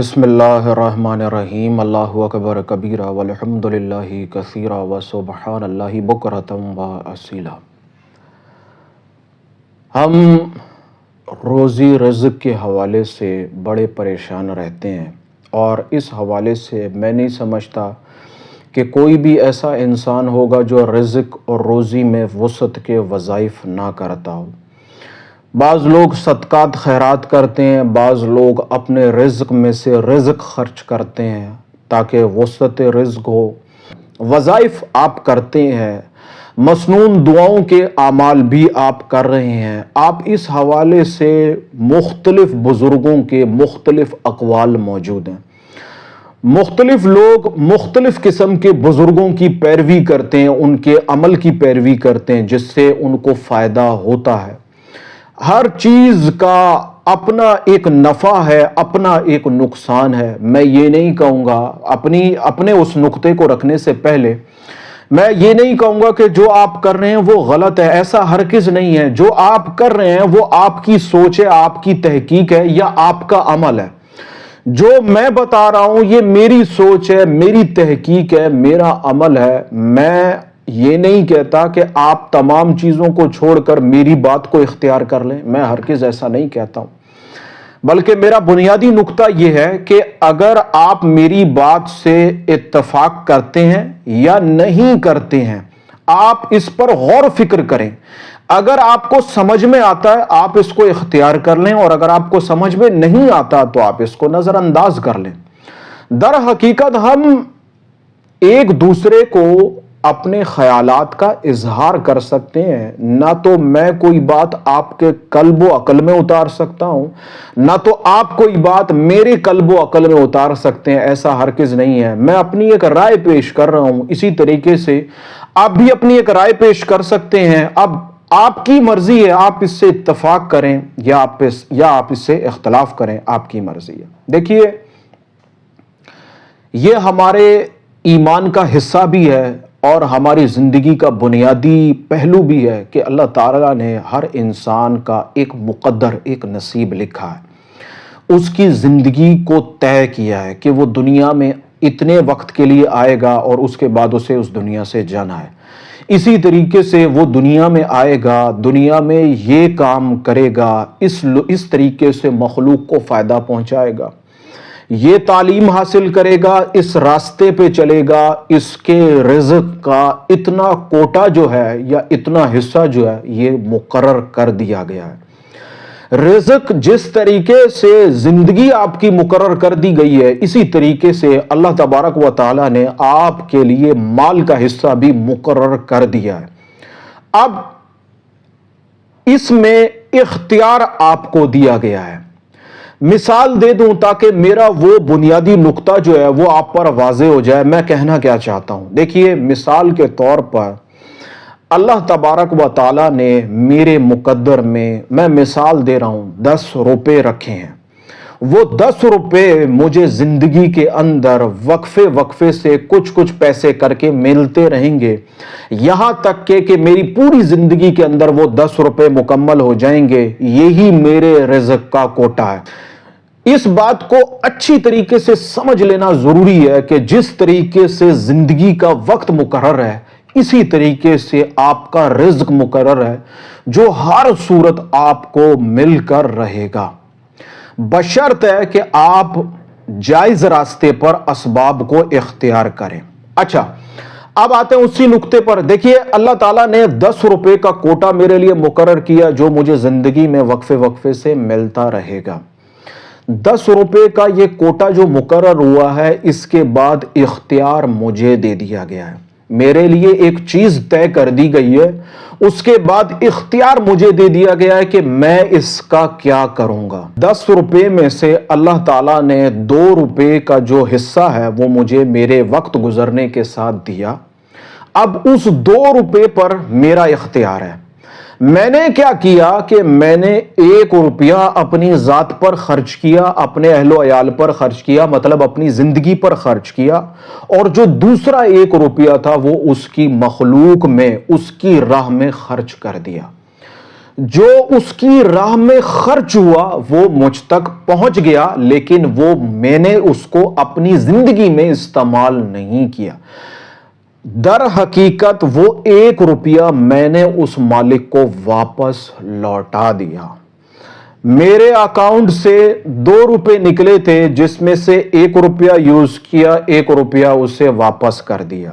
بسم اللہ الرحمن الرحیم۔ اللہ اکبر کبیرہ والحمد للہ کثیرہ وسبحان اللہ بکرۃ واصیلا۔ ہم روزی رزق کے حوالے سے بڑے پریشان رہتے ہیں، اور اس حوالے سے میں نہیں سمجھتا کہ کوئی بھی ایسا انسان ہوگا جو رزق اور روزی میں وسعت کے وظائف نہ کرتا ہو۔ بعض لوگ صدقات خیرات کرتے ہیں، بعض لوگ اپنے رزق میں سے رزق خرچ کرتے ہیں تاکہ وسعت رزق ہو۔ وظائف آپ کرتے ہیں، مسنون دعاؤں کے اعمال بھی آپ کر رہے ہیں۔ آپ اس حوالے سے مختلف بزرگوں کے مختلف اقوال موجود ہیں۔ مختلف لوگ مختلف قسم کے بزرگوں کی پیروی کرتے ہیں، ان کے عمل کی پیروی کرتے ہیں جس سے ان کو فائدہ ہوتا ہے۔ ہر چیز کا اپنا ایک نفع ہے، اپنا ایک نقصان ہے۔ میں یہ نہیں کہوں گا، اپنے اس نقطے کو رکھنے سے پہلے میں یہ نہیں کہوں گا کہ جو آپ کر رہے ہیں وہ غلط ہے، ایسا ہرگز نہیں ہے۔ جو آپ کر رہے ہیں وہ آپ کی سوچ ہے، آپ کی تحقیق ہے یا آپ کا عمل ہے۔ جو میں بتا رہا ہوں یہ میری سوچ ہے، میری تحقیق ہے، میرا عمل ہے۔ میں یہ نہیں کہتا کہ آپ تمام چیزوں کو چھوڑ کر میری بات کو اختیار کر لیں، میں ہرگز ایسا نہیں کہتا ہوں، بلکہ میرا بنیادی نقطہ یہ ہے کہ اگر آپ میری بات سے اتفاق کرتے ہیں یا نہیں کرتے ہیں، آپ اس پر غور و فکر کریں۔ اگر آپ کو سمجھ میں آتا ہے آپ اس کو اختیار کر لیں، اور اگر آپ کو سمجھ میں نہیں آتا تو آپ اس کو نظر انداز کر لیں۔ در حقیقت ہم ایک دوسرے کو اپنے خیالات کا اظہار کر سکتے ہیں، نہ تو میں کوئی بات آپ کے قلب و عقل میں اتار سکتا ہوں، نہ تو آپ کوئی بات میرے قلب و عقل میں اتار سکتے ہیں، ایسا ہرگز نہیں ہے۔ میں اپنی ایک رائے پیش کر رہا ہوں، اسی طریقے سے آپ بھی اپنی ایک رائے پیش کر سکتے ہیں۔ اب آپ کی مرضی ہے، آپ اس سے اتفاق کریں یا آپ اس سے اختلاف کریں، آپ کی مرضی ہے۔ دیکھیے، یہ ہمارے ایمان کا حصہ بھی ہے اور ہماری زندگی کا بنیادی پہلو بھی ہے کہ اللہ تعالیٰ نے ہر انسان کا ایک مقدر، ایک نصیب لکھا ہے، اس کی زندگی کو طے کیا ہے کہ وہ دنیا میں اتنے وقت کے لیے آئے گا اور اس کے بعد اسے اس دنیا سے جانا ہے۔ اسی طریقے سے وہ دنیا میں آئے گا، دنیا میں یہ کام کرے گا، اس طریقے سے مخلوق کو فائدہ پہنچائے گا، یہ تعلیم حاصل کرے گا، اس راستے پہ چلے گا، اس کے رزق کا اتنا کوٹا جو ہے یا اتنا حصہ جو ہے یہ مقرر کر دیا گیا ہے۔ رزق جس طریقے سے زندگی آپ کی مقرر کر دی گئی ہے، اسی طریقے سے اللہ تبارک و تعالیٰ نے آپ کے لیے مال کا حصہ بھی مقرر کر دیا ہے۔ اب اس میں اختیار آپ کو دیا گیا ہے۔ مثال دے دوں تاکہ میرا وہ بنیادی نقطہ جو ہے وہ آپ پر واضح ہو جائے، میں کہنا کیا چاہتا ہوں۔ دیکھیے، مثال کے طور پر اللہ تبارک و تعالیٰ نے میرے مقدر میں مثال دے رہا ہوں 10 روپے رکھے ہیں۔ وہ 10 روپے مجھے زندگی کے اندر وقفے سے کچھ پیسے کر کے ملتے رہیں گے، یہاں تک کہ میری پوری زندگی کے اندر وہ 10 روپے مکمل ہو جائیں گے۔ یہی میرے رزق کا کوٹا ہے۔ اس بات کو اچھی طریقے سے سمجھ لینا ضروری ہے کہ جس طریقے سے زندگی کا وقت مقرر ہے، اسی طریقے سے آپ کا رزق مقرر ہے جو ہر صورت آپ کو مل کر رہے گا، بشرط ہے کہ آپ جائز راستے پر اسباب کو اختیار کریں۔ اچھا، اب آتے ہیں اسی نقطے پر۔ دیکھیے، اللہ تعالیٰ نے 10 روپے کا کوٹا میرے لیے مقرر کیا جو مجھے زندگی میں وقفے سے ملتا رہے گا۔ 10 روپے کا یہ کوٹا جو مقرر ہوا ہے، اس کے بعد اختیار مجھے دے دیا گیا ہے۔ میرے لیے ایک چیز طے کر دی گئی ہے، اس کے بعد اختیار مجھے دے دیا گیا ہے کہ میں اس کا کیا کروں گا۔ 10 روپے میں سے اللہ تعالیٰ نے 2 روپے کا جو حصہ ہے وہ مجھے میرے وقت گزرنے کے ساتھ دیا۔ اب اس 2 روپے پر میرا اختیار ہے۔ میں نے کیا کیا کہ میں نے 1 روپیہ اپنی ذات پر خرچ کیا، اپنے اہل و عیال پر خرچ کیا، مطلب اپنی زندگی پر خرچ کیا، اور جو دوسرا 1 روپیہ تھا وہ اس کی مخلوق میں، اس کی راہ میں خرچ کر دیا۔ جو اس کی راہ میں خرچ ہوا وہ مجھ تک پہنچ گیا، لیکن وہ میں نے اس کو اپنی زندگی میں استعمال نہیں کیا۔ در حقیقت وہ 1 روپیہ میں نے اس مالک کو واپس لوٹا دیا۔ میرے اکاؤنٹ سے 2 روپے نکلے تھے، جس میں سے 1 روپیہ یوز کیا، 1 روپیہ اسے واپس کر دیا۔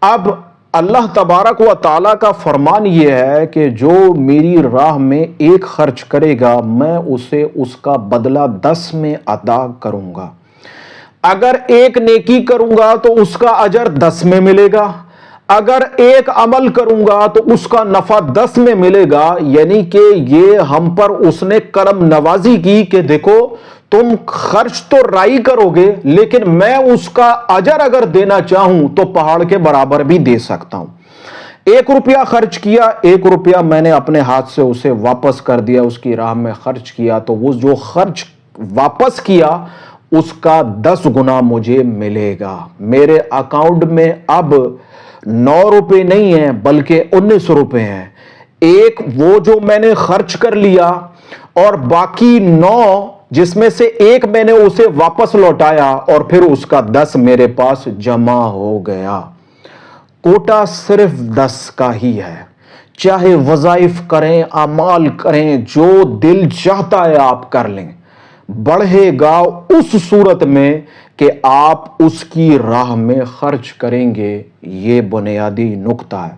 اب اللہ تبارک و تعالیٰ کا فرمان یہ ہے کہ جو میری راہ میں 1 خرچ کرے گا میں اسے اس کا بدلہ 10 میں ادا کروں گا۔ اگر 1 نیکی کروں گا تو اس کا اجر 10 میں ملے گا، اگر 1 عمل کروں گا تو اس کا نفع 10 میں ملے گا۔ یعنی کہ یہ ہم پر اس نے کرم نوازی کی کہ دیکھو تم خرچ تو رائی کرو گے، لیکن میں اس کا اجر اگر دینا چاہوں تو پہاڑ کے برابر بھی دے سکتا ہوں۔ 1 روپیہ خرچ کیا، 1 روپیہ میں نے اپنے ہاتھ سے اسے واپس کر دیا، اس کی راہ میں خرچ کیا، تو وہ جو خرچ واپس کیا اس کا 10 گنا مجھے ملے گا۔ میرے اکاؤنٹ میں اب 9 روپے نہیں ہیں بلکہ 19 روپے ہیں۔ ایک وہ جو میں نے خرچ کر لیا اور باقی 9 جس میں سے 1 میں نے اسے واپس لوٹایا اور پھر اس کا 10 میرے پاس جمع ہو گیا۔ کوٹا صرف 10 کا ہی ہے۔ چاہے وظائف کریں، اعمال کریں، جو دل چاہتا ہے آپ کر لیں، بڑھے گا اس صورت میں کہ آپ اس کی راہ میں خرچ کریں گے۔ یہ بنیادی نقطہ ہے۔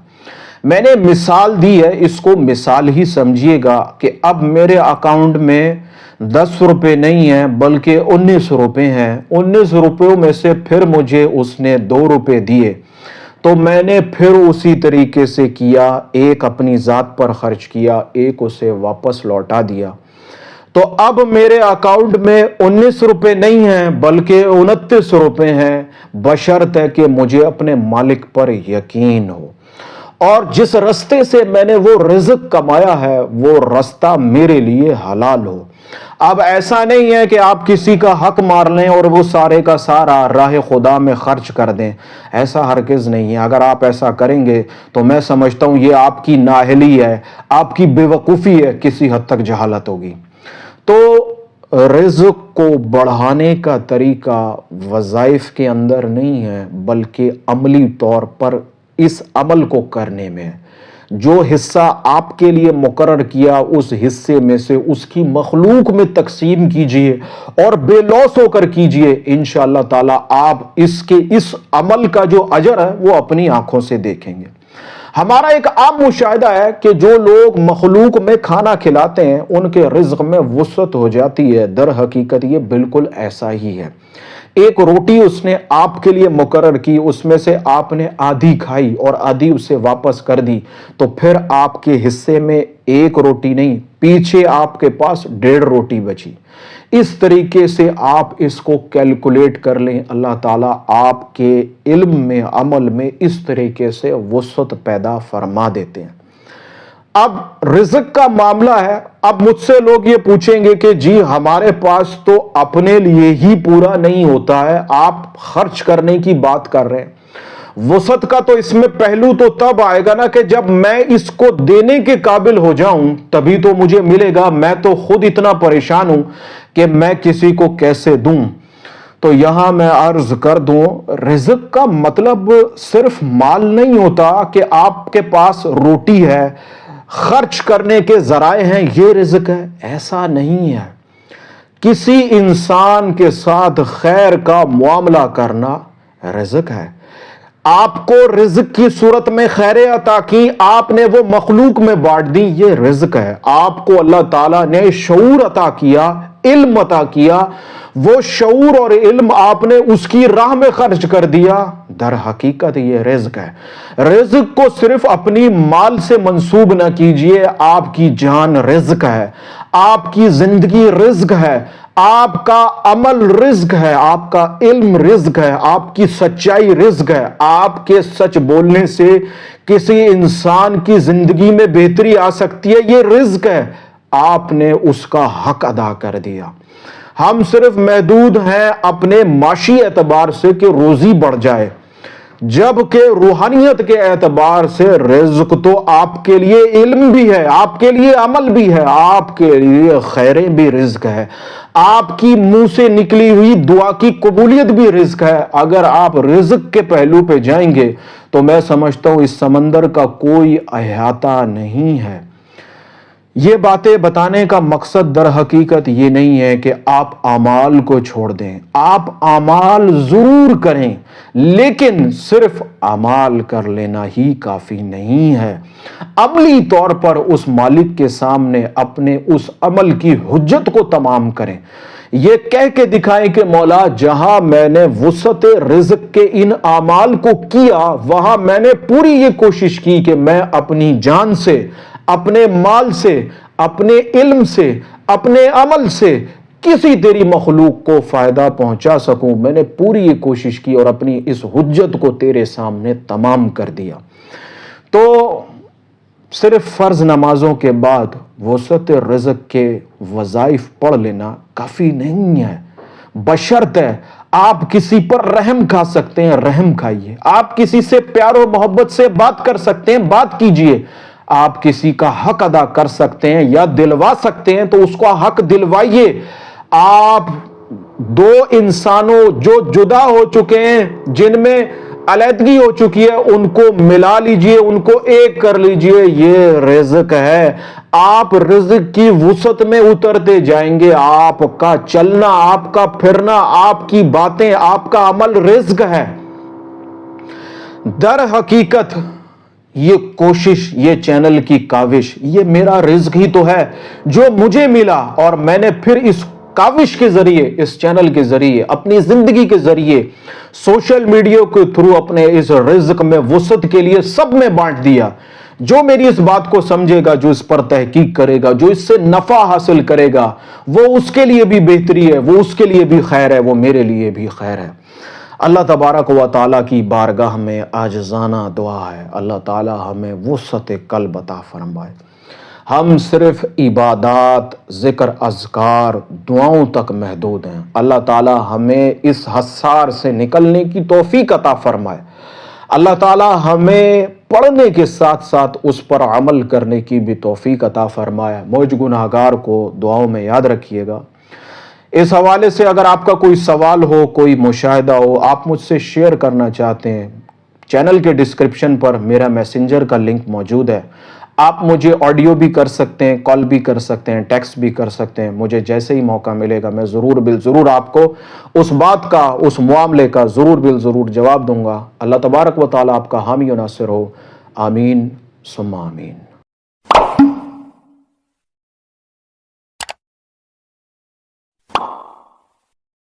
میں نے مثال دی ہے، اس کو مثال ہی سمجھیے گا کہ اب میرے اکاؤنٹ میں 10 روپے نہیں ہیں بلکہ 19 روپے ہیں۔ 19 روپیوں میں سے پھر مجھے اس نے 2 روپے دیے، تو میں نے پھر اسی طریقے سے کیا، 1 اپنی ذات پر خرچ کیا، 1 اسے واپس لوٹا دیا۔ تو اب میرے اکاؤنٹ میں 19 روپے نہیں ہیں بلکہ 29 روپے ہیں، بشرط ہے کہ مجھے اپنے مالک پر یقین ہو اور جس رستے سے میں نے وہ رزق کمایا ہے وہ رستہ میرے لیے حلال ہو۔ اب ایسا نہیں ہے کہ آپ کسی کا حق مار لیں اور وہ سارے کا سارا راہ خدا میں خرچ کر دیں، ایسا ہرگز نہیں ہے۔ اگر آپ ایسا کریں گے تو میں سمجھتا ہوں یہ آپ کی نااہلی ہے، آپ کی بے وقوفی ہے، کسی حد تک جہالت ہوگی۔ تو رزق کو بڑھانے کا طریقہ وظائف کے اندر نہیں ہے بلکہ عملی طور پر اس عمل کو کرنے میں ہے۔ جو حصہ آپ کے لیے مقرر کیا اس حصے میں سے اس کی مخلوق میں تقسیم کیجئے اور بے لوث ہو کر کیجئے، انشاءاللہ تعالی آپ اس عمل کا جو اجر ہے وہ اپنی آنکھوں سے دیکھیں گے۔ ہمارا ایک عام مشاہدہ ہے کہ جو لوگ مخلوق میں کھانا کھلاتے ہیں ان کے رزق میں وسعت ہو جاتی ہے۔ در حقیقت یہ بالکل ایسا ہی ہے۔ 1 روٹی اس نے آپ کے لیے مقرر کی، اس میں سے آپ نے آدھی کھائی اور آدھی اسے واپس کر دی، تو پھر آپ کے حصے میں 1 روٹی نہیں، پیچھے آپ کے پاس 1.5 روٹی بچی۔ اس طریقے سے آپ اس کو کیلکولیٹ کر لیں، اللہ تعالیٰ آپ کے علم میں، عمل میں اس طریقے سے وسعت پیدا فرما دیتے ہیں۔ اب رزق کا معاملہ ہے۔ اب مجھ سے لوگ یہ پوچھیں گے کہ جی ہمارے پاس تو اپنے لیے ہی پورا نہیں ہوتا ہے، آپ خرچ کرنے کی بات کر رہے ہیں۔ وسعت کا تو اس میں پہلو تو تب آئے گا نا کہ جب میں اس کو دینے کے قابل ہو جاؤں تبھی تو مجھے ملے گا۔ میں تو خود اتنا پریشان ہوں کہ میں کسی کو کیسے دوں۔ تو یہاں میں عرض کر دوں، رزق کا مطلب صرف مال نہیں ہوتا کہ آپ کے پاس روٹی ہے، خرچ کرنے کے ذرائع ہیں، یہ رزق ہے، ایسا نہیں ہے۔ کسی انسان کے ساتھ خیر کا معاملہ کرنا رزق ہے۔ آپ کو رزق کی صورت میں خیریں عطا کی، آپ نے وہ مخلوق میں بانٹ دی، یہ رزق ہے۔ آپ کو اللہ تعالیٰ نے شعور عطا کیا، علم عطا کیا، وہ شعور اور علم آپ نے اس کی راہ میں خرچ کر دیا، در حقیقت یہ رزق ہے۔ رزق کو صرف اپنی مال سے منسوب نہ کیجئے، آپ کی جان رزق ہے، آپ کی زندگی رزق ہے، آپ کا عمل رزق ہے، آپ کا علم رزق ہے، آپ کی سچائی رزق ہے۔ آپ کے سچ بولنے سے کسی انسان کی زندگی میں بہتری آ سکتی ہے، یہ رزق ہے، آپ نے اس کا حق ادا کر دیا۔ ہم صرف محدود ہیں اپنے معاشی اعتبار سے کہ روزی بڑھ جائے۔ جبکہ روحانیت کے اعتبار سے رزق تو آپ کے لیے علم بھی ہے، آپ کے لیے عمل بھی ہے، آپ کے لیے خیریں بھی رزق ہے، آپ کی منہ سے نکلی ہوئی دعا کی قبولیت بھی رزق ہے۔ اگر آپ رزق کے پہلو پہ جائیں گے تو میں سمجھتا ہوں اس سمندر کا کوئی احاطہ نہیں ہے۔ یہ باتیں بتانے کا مقصد در حقیقت یہ نہیں ہے کہ آپ اعمال کو چھوڑ دیں، آپ اعمال ضرور کریں، لیکن صرف اعمال کر لینا ہی کافی نہیں ہے۔ عملی طور پر اس مالک کے سامنے اپنے اس عمل کی حجت کو تمام کریں، یہ کہہ کے دکھائیں کہ مولا جہاں میں نے وسعت رزق کے ان اعمال کو کیا وہاں میں نے پوری یہ کوشش کی کہ میں اپنی جان سے، اپنے مال سے، اپنے علم سے، اپنے عمل سے کسی تیری مخلوق کو فائدہ پہنچا سکوں۔ میں نے پوری یہ کوشش کی اور اپنی اس حجت کو تیرے سامنے تمام کر دیا۔ تو صرف فرض نمازوں کے بعد وسعت رزق کے وظائف پڑھ لینا کافی نہیں ہے، بشرطے آپ کسی پر رحم کھا سکتے ہیں، رحم کھائیے۔ آپ کسی سے پیار و محبت سے بات کر سکتے ہیں، بات کیجئے۔ آپ کسی کا حق ادا کر سکتے ہیں یا دلوا سکتے ہیں تو اس کا حق دلوائیے۔ آپ دو انسانوں جو جدا ہو چکے ہیں، جن میں علیحدگی ہو چکی ہے، ان کو ملا لیجئے، ان کو ایک کر لیجئے، یہ رزق ہے۔ آپ رزق کی وسعت میں اترتے جائیں گے، آپ کا چلنا، آپ کا پھرنا، آپ کی باتیں، آپ کا عمل رزق ہے۔ در حقیقت یہ کوشش، یہ چینل کی کاوش، یہ میرا رزق ہی تو ہے جو مجھے ملا، اور میں نے پھر اس کاوش کے ذریعے، اس چینل کے ذریعے، اپنی زندگی کے ذریعے، سوشل میڈیا کے تھرو اپنے اس رزق میں وسعت کے لیے سب میں بانٹ دیا۔ جو میری اس بات کو سمجھے گا، جو اس پر تحقیق کرے گا، جو اس سے نفع حاصل کرے گا، وہ اس کے لیے بھی بہتری ہے، وہ اس کے لیے بھی خیر ہے، وہ میرے لیے بھی خیر ہے۔ اللہ تبارک و تعالیٰ کی بارگاہ میں عاجزانہ دعا ہے، اللہ تعالیٰ ہمیں وسعت قلب عطا فرمائے۔ ہم صرف عبادات، ذکر، اذکار، دعاؤں تک محدود ہیں۔ اللہ تعالیٰ ہمیں اس حصار سے نکلنے کی توفیق عطا فرمائے۔ اللہ تعالیٰ ہمیں پڑھنے کے ساتھ ساتھ اس پر عمل کرنے کی بھی توفیق عطا فرمائے۔ مجھ گناہگار کو دعاؤں میں یاد رکھیے گا۔ اس حوالے سے اگر آپ کا کوئی سوال ہو، کوئی مشاہدہ ہو، آپ مجھ سے شیئر کرنا چاہتے ہیں، چینل کے ڈسکرپشن پر میرا میسنجر کا لنک موجود ہے۔ آپ مجھے آڈیو بھی کر سکتے ہیں، کال بھی کر سکتے ہیں، ٹیکسٹ بھی کر سکتے ہیں۔ مجھے جیسے ہی موقع ملے گا میں ضرور بالضرور آپ کو اس بات کا، اس معاملے کا ضرور بالضرور جواب دوں گا۔ اللہ تبارک و تعالیٰ آپ کا حامی و ناصر ہو، آمین ثم آمین۔